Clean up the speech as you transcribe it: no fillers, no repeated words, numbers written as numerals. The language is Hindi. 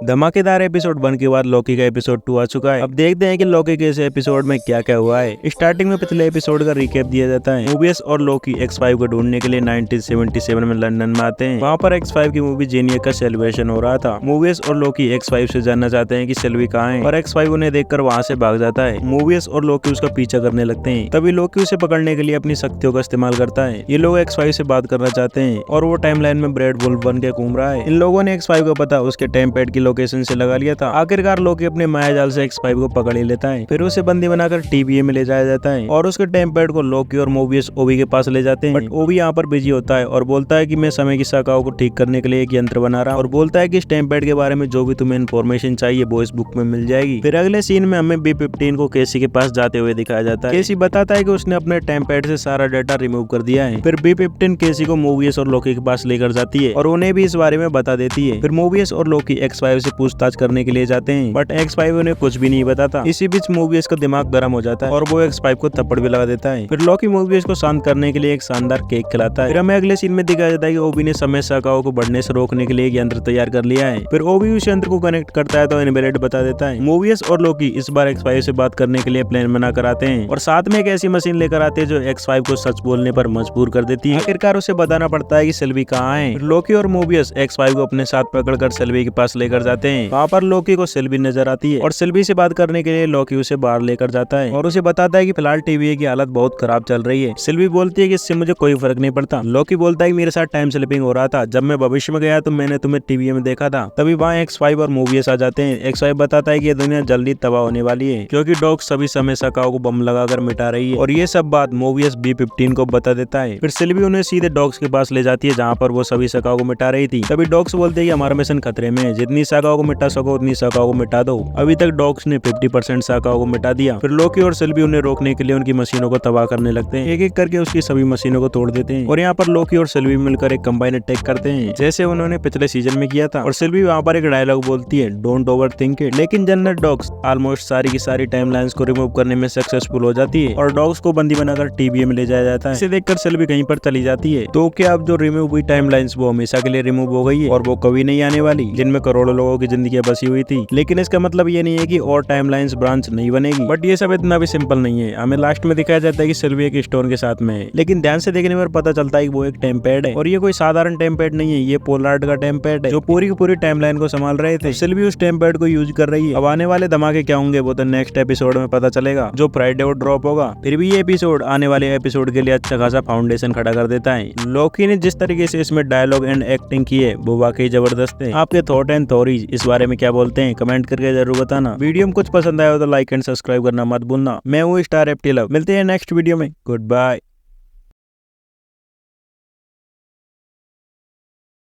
धमाकेदार एपिसोड 1 के बाद लॉकी का एपिसोड 2 आ चुका है। अब देखते हैं कि लॉकी के इस एपिसोड में क्या क्या हुआ है। स्टार्टिंग में पिछले एपिसोड का रिकैप दिया जाता है। मूवीज और लॉकी X5 को ढूंढने के लिए 1977 में लंदन में आते हैं। वहाँ पर X5 की मूवी जेनियस का सेलिब्रेशन हो रहा था। मूवीज और लॉकी X5 से जानना चाहते हैं कि सिल्वी कहाँ है और X5 उन्हें देखकर वहाँ से भाग जाता है। मूवीज और लॉकी उसका पीछा करने लगते हैं। तभी लॉकी उसे पकड़ने के लिए अपनी शक्तियों का इस्तेमाल करता है। ये लोग X5 से बात करना चाहते हैं और वो टाइमलाइन में ब्रेड वुल्फ बन के घूम रहा है। इन लोगों ने X5 का पता उसके टेम्पैड की लोकेशन से लगा लिया था। आखिरकार लॉकी अपने मायाजाल से X5 को पकड़ ही लेता है। फिर उसे बंदी बनाकर TVA में ले जाया जाता है और उसके टेम्पैड को लॉकी और मोबियस ओबी के पास ले जाते हैं। बट ओबी यहाँ पर बिजी होता है और बोलता है कि मैं समय की शाखाओं को ठीक करने के लिए एक यंत्र बना रहा हूँ और बोलता है कि इस टेम्पैड के बारे में जो भी तुम्हें इन्फॉर्मेशन चाहिए वो इस बुक में मिल जाएगी। फिर अगले सीन में हमें B-15 को केसी के पास जाते हुए दिखाया जाता है। केसी बताता है कि उसने अपने टेम्पैड से सारा डाटा रिमूव कर दिया है। फिर B-15 केसी को मोबियस और लॉकी के पास लेकर जाती है और उन्हें भी इस बारे में बता देती है। फिर मोबियस और लॉकी X5 से पूछताछ करने के लिए जाते हैं बट X5 उन्हें कुछ भी नहीं बताता। इसी बीच मोबियस का दिमाग गर्म हो जाता है और वो X5 को थप्पड़ भी लगा देता है। फिर लॉकी मोबियस को शांत करने के लिए एक शानदार केक खिलाता है। फिर हमें अगले सीन में दिखाया जाता है कि ओबी ने समय शाखाओं को बढ़ने से रोकने के लिए एक यंत्र तैयार कर लिया है। फिर ओबी उस यंत्र को कनेक्ट करता है तो इनवेलिड बता देता है। मोबियस और लॉकी इस बार X5 से बात करने के लिए प्लान बनाकर आते हैं और साथ में एक ऐसी मशीन लेकर आते हैं जो X5 को सच बोलने पर मजबूर कर देती है। आखिरकार उसे बताना पड़ता है कि सिल्वी कहाँ है। लॉकी और मोबियस X5 को अपने साथ पकड़कर सिल्वी के पास लेकर जाते हैं। वहाँ पर लॉकी को सिल्वी नजर आती है और सिल्वी से बात करने के लिए लॉकी उसे बाहर लेकर जाता है और उसे बताता है कि फिलहाल TVA की हालत बहुत खराब चल रही है। सिल्वी बोलती है कि इससे मुझे कोई फर्क नहीं पड़ता। लॉकी बोलता है कि मेरे साथ टाइम स्लिपिंग हो रहा था। जब मैं भविष्य में गया तो मैंने तुम्हें TVA में देखा था। तभी वहाँ X5 और मोबियस आ जाते हैं। X5 बताता है कि ये दुनिया जल्दी तबाह होने वाली है क्योंकि डॉग्स सभी समय शाखाओं को बम लगाकर मिटा रही है और ये सब बात मोबियस B-15 को बता देता है। फिर सिल्वी उन्हें सीधे डॉग्स के पास ले जाती है जहाँ पर वो सभी शाखाओं को मिटा रही थी। तभी डॉग्स बोलते हैं कि हमारा मिशन खतरे में है। जितनी शाखाओं को मिटा सको उतनी शाखाओं को मिटा दो। अभी तक डॉग्स ने 50% शाखाओं को मिटा दिया। फिर लॉकी और सिल्वी उन्हें रोकने के लिए उनकी मशीनों को तबाह करने लगते हैं। एक एक करके उसकी सभी मशीनों को तोड़ देते हैं और यहाँ पर लॉकी और सिल्वी मिलकर एक कंबाइन अटैक करते हैं जैसे उन्होंने पिछले सीजन में किया था। और सिल्वी वहाँ पर एक डायलॉग बोलती है, डोंट ओवर थिंक इट। लेकिन जनरल डॉग्स ऑलमोस्ट सारी की सारी टाइमलाइंस को रिमूव करने में सक्सेसफुल हो जाती है और डॉग्स को बंदी बनाकर TVA में ले जाया जाता है। इसे देखकर सिल्वी कहीं पर चली जाती है। तो क्या अब जो रिमूव हुई टाइमलाइंस वो हमेशा के लिए रिमूव हो गई है और वो कभी नहीं आने वाली, जिनमें करोड़ों लोगों की जिंदगी बसी हुई थी। लेकिन इसका मतलब ये नहीं है कि और टाइमलाइंस ब्रांच नहीं बनेगी। बट ये सब इतना भी सिंपल नहीं है। हमें लास्ट में दिखाया जाता है कि सिल्वी एक स्टोन के साथ में है, लेकिन ध्यान से देखने पर पता चलता है कि वो एक टेम्पैड है और ये कोई साधारण टेम्पैड नहीं है। ये पोलार्ड का टेम्पैड है जो पूरी की पूरी टाइमलाइन को संभाल रहे थे। सिल्वी उस टेम्पैड को यूज कर रही है। अब आने वाले धमाके क्या होंगे वो तो नेक्स्ट एपिसोड में पता चलेगा जो फ्राइडे को ड्रॉप होगा। फिर भी ये एपिसोड आने वाले एपिसोड के लिए अच्छा खासा फाउंडेशन खड़ा कर देता है। लॉकी ने जिस तरीके से इसमें डायलॉग एंड एक्टिंग की है वो वाकई जबरदस्त है। आपके थॉट एंड थॉरीज इस बारे में क्या बोलते हैं कमेंट करके जरूर बताना। वीडियो में कुछ पसंद आया हो तो लाइक एंड सब्सक्राइब करना मत भूलना। मैं हूँ स्टार FT लव। मिलते हैं नेक्स्ट वीडियो में। Good bye.